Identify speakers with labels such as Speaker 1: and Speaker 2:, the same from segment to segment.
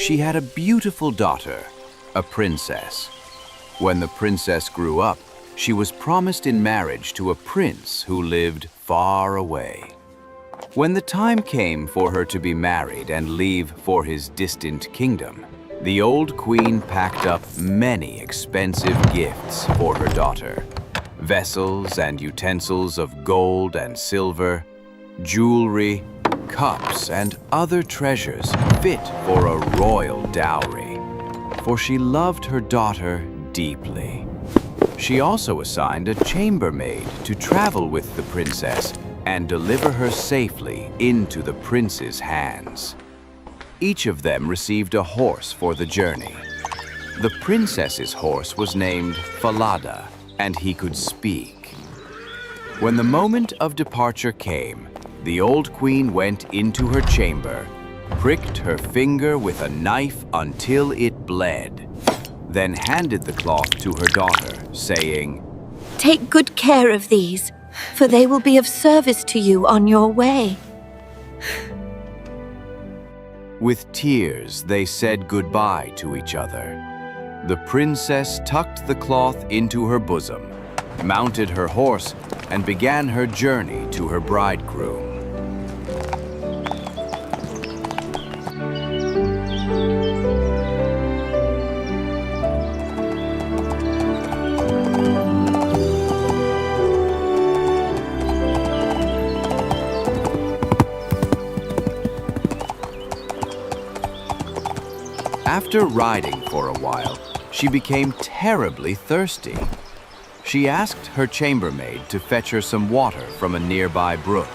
Speaker 1: she had a beautiful daughter, a princess. When the princess grew up, she was promised in marriage to a prince who lived far away. When the time came for her to be married and leave for his distant kingdom, the old queen packed up many expensive gifts for her daughter. Vessels and utensils of gold and silver, jewelry, cups, and other treasures fit for a royal dowry, for she loved her daughter deeply. She also assigned a chambermaid to travel with the princess and deliver her safely into the prince's hands. Each of them received a horse for the journey. The princess's horse was named Falada, and he could speak. When the moment of departure came, the old queen went into her chamber, pricked her finger with a knife until it bled, then handed the cloth to her daughter, saying,
Speaker 2: "Take good care of these, for they will be of service to you on your way."
Speaker 1: With tears, they said goodbye to each other. The princess tucked the cloth into her bosom, mounted her horse, and began her journey to her bridegroom. After riding for a while, she became terribly thirsty. She asked her chambermaid to fetch her some water from a nearby brook.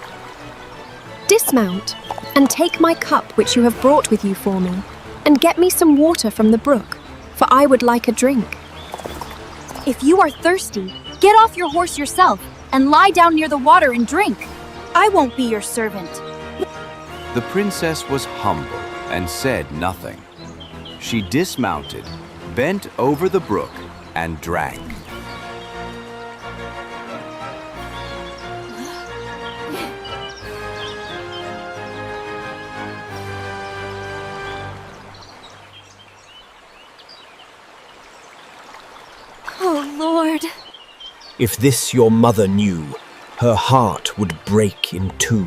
Speaker 3: "Dismount and take my cup which you have brought with you for me, and get me some water from the brook, for I would like a drink."
Speaker 4: "If you are thirsty, get off your horse yourself and lie down near the water and drink. I won't be your servant."
Speaker 1: The princess was humble and said nothing. She dismounted, bent over the brook, and drank.
Speaker 4: Oh, Lord.
Speaker 5: If this your mother knew, her heart would break in two.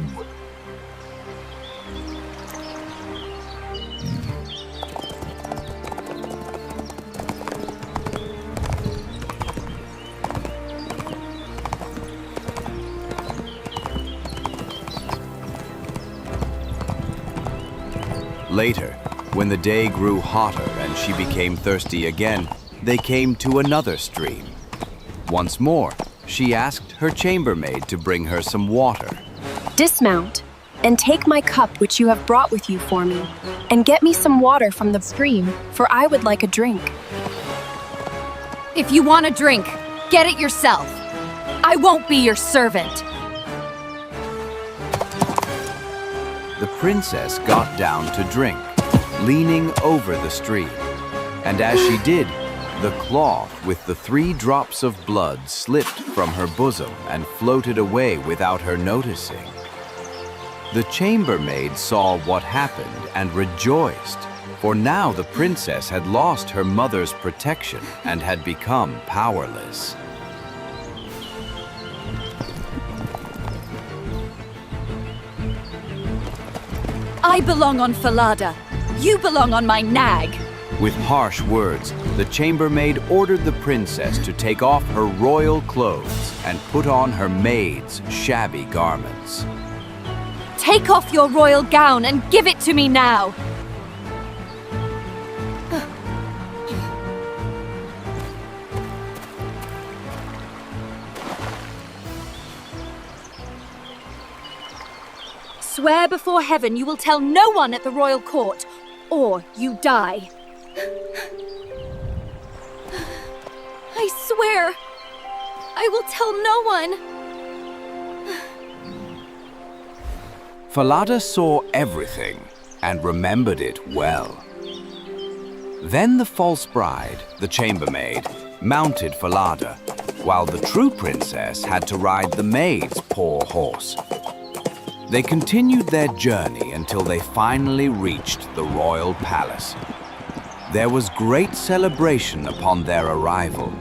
Speaker 1: Later, when the day grew hotter and she became thirsty again, they came to another stream. Once more, she asked her chambermaid to bring her some water.
Speaker 3: "Dismount and take my cup which you have brought with you for me, and get me some water from the stream, for I would like a drink."
Speaker 4: If you want a drink, get it yourself. I won't be your servant.
Speaker 1: The princess got down to drink, leaning over the stream. And as she did, the cloth with the 3 drops of blood slipped from her bosom and floated away without her noticing. The chambermaid saw what happened and rejoiced, for now the princess had lost her mother's protection and had become powerless.
Speaker 4: I belong on Falada. You belong on my nag.
Speaker 1: With harsh words, the chambermaid ordered the princess to take off her royal clothes and put on her maid's shabby garments.
Speaker 4: Take off your royal gown and give it to me now. Swear before heaven you will tell no one at the royal court, or you die. I swear, I will tell no one.
Speaker 1: Falada saw everything and remembered it well. Then the false bride, the chambermaid, mounted Falada, while the true princess had to ride the maid's poor horse. They continued their journey until they finally reached the royal palace. There was great celebration upon their arrival.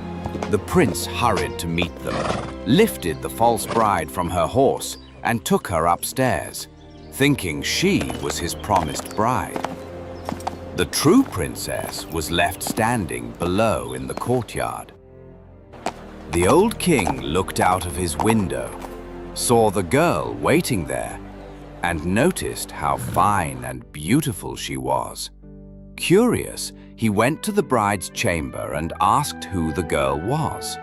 Speaker 1: The prince hurried to meet them, lifted the false bride from her horse, and took her upstairs, thinking she was his promised bride. The true princess was left standing below in the courtyard. The old king looked out of his window, saw the girl waiting there, and noticed how fine and beautiful she was. Curious, he went to the bride's chamber and asked who the girl was.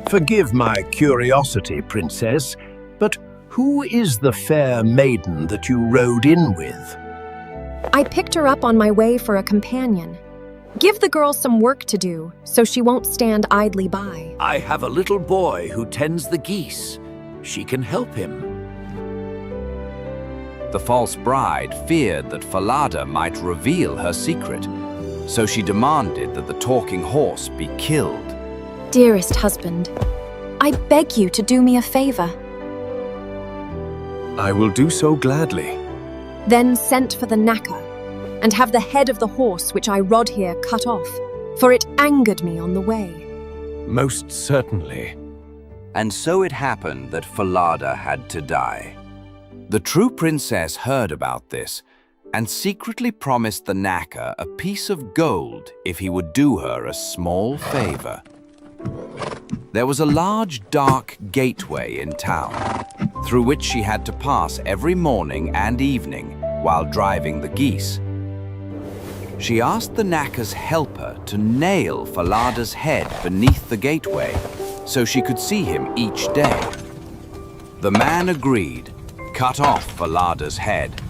Speaker 6: Forgive my curiosity, princess, but who is the fair maiden that you rode in with?
Speaker 3: I picked her up on my way for a companion. Give the girl some work to do, so she won't stand idly by.
Speaker 7: I have a little boy who tends the geese. She can help him.
Speaker 1: The false bride feared that Falada might reveal her secret, so she demanded that the talking horse be killed.
Speaker 3: Dearest husband, I beg you to do me a favor.
Speaker 5: I will do so gladly.
Speaker 3: Then sent for the knacker, and have the head of the horse which I rode here cut off, for it angered me on the way.
Speaker 5: Most certainly.
Speaker 1: And so it happened that Falada had to die. The true princess heard about this and secretly promised the knacker a piece of gold if he would do her a small favor. There was a large, dark gateway in town, through which she had to pass every morning and evening while driving the geese. She asked the knacker's helper to nail Falada's head beneath the gateway so she could see him each day. The man agreed, cut off Falada's head,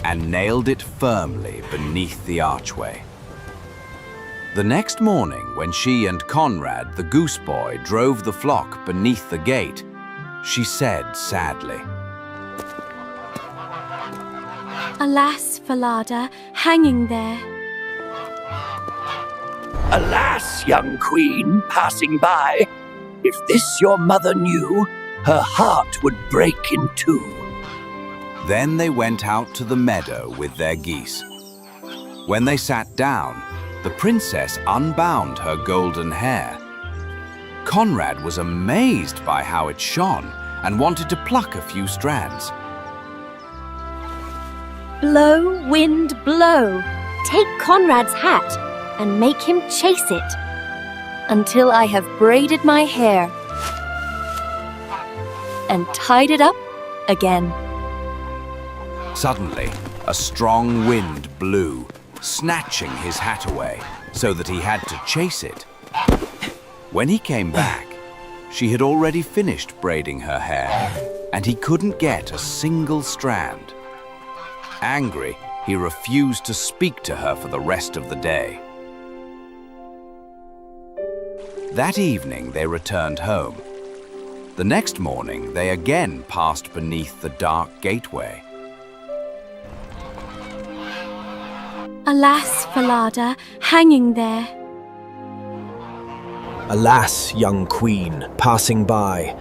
Speaker 1: and nailed it firmly beneath the archway. The next morning, when she and Conrad, the goose boy, drove the flock beneath the gate, she said sadly,
Speaker 4: Alas, Falada, hanging there.
Speaker 7: Alas, young queen, passing by, if this your mother knew, her heart would break in two.
Speaker 1: Then they went out to the meadow with their geese. When they sat down, the princess unbound her golden hair. Conrad was amazed by how it shone and wanted to pluck a few strands.
Speaker 4: Blow, wind, blow. Take Conrad's hat and make him chase it until I have braided my hair and tied it up again.
Speaker 1: Suddenly, a strong wind blew, snatching his hat away so that he had to chase it. When he came back, she had already finished braiding her hair, and he couldn't get a single strand. Angry, he refused to speak to her for the rest of the day. That evening, they returned home. The next morning, they again passed beneath the dark gateway.
Speaker 4: Alas, Falada, hanging there.
Speaker 5: Alas, young queen, passing by,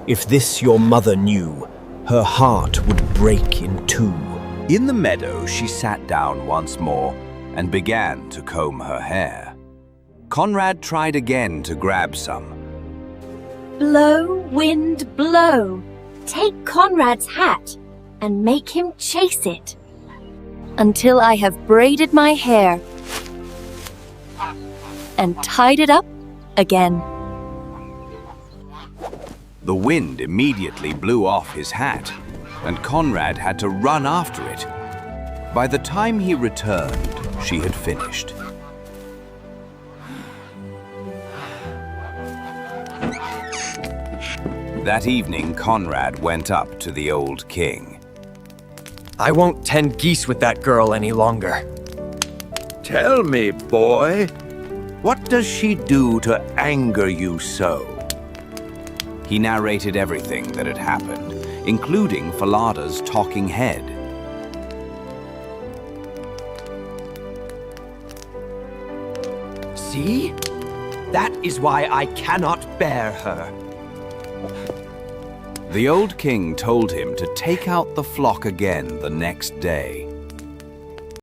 Speaker 5: if this your mother knew, her heart would break in two.
Speaker 1: In the meadow, she sat down once more and began to comb her hair. Conrad tried again to grab some.
Speaker 4: Blow, wind, blow. Take Conrad's hat and make him chase it until I have braided my hair and tied it up again.
Speaker 1: The wind immediately blew off his hat, and Conrad had to run after it. By the time he returned, she had finished. That evening, Conrad went up to the old king.
Speaker 8: I won't tend geese with that girl any longer.
Speaker 7: Tell me, boy, what does she do to anger you so?
Speaker 1: He narrated everything that had happened, including Falada's talking head.
Speaker 8: See? That is why I cannot bear her.
Speaker 1: The old king told him to take out the flock again the next day.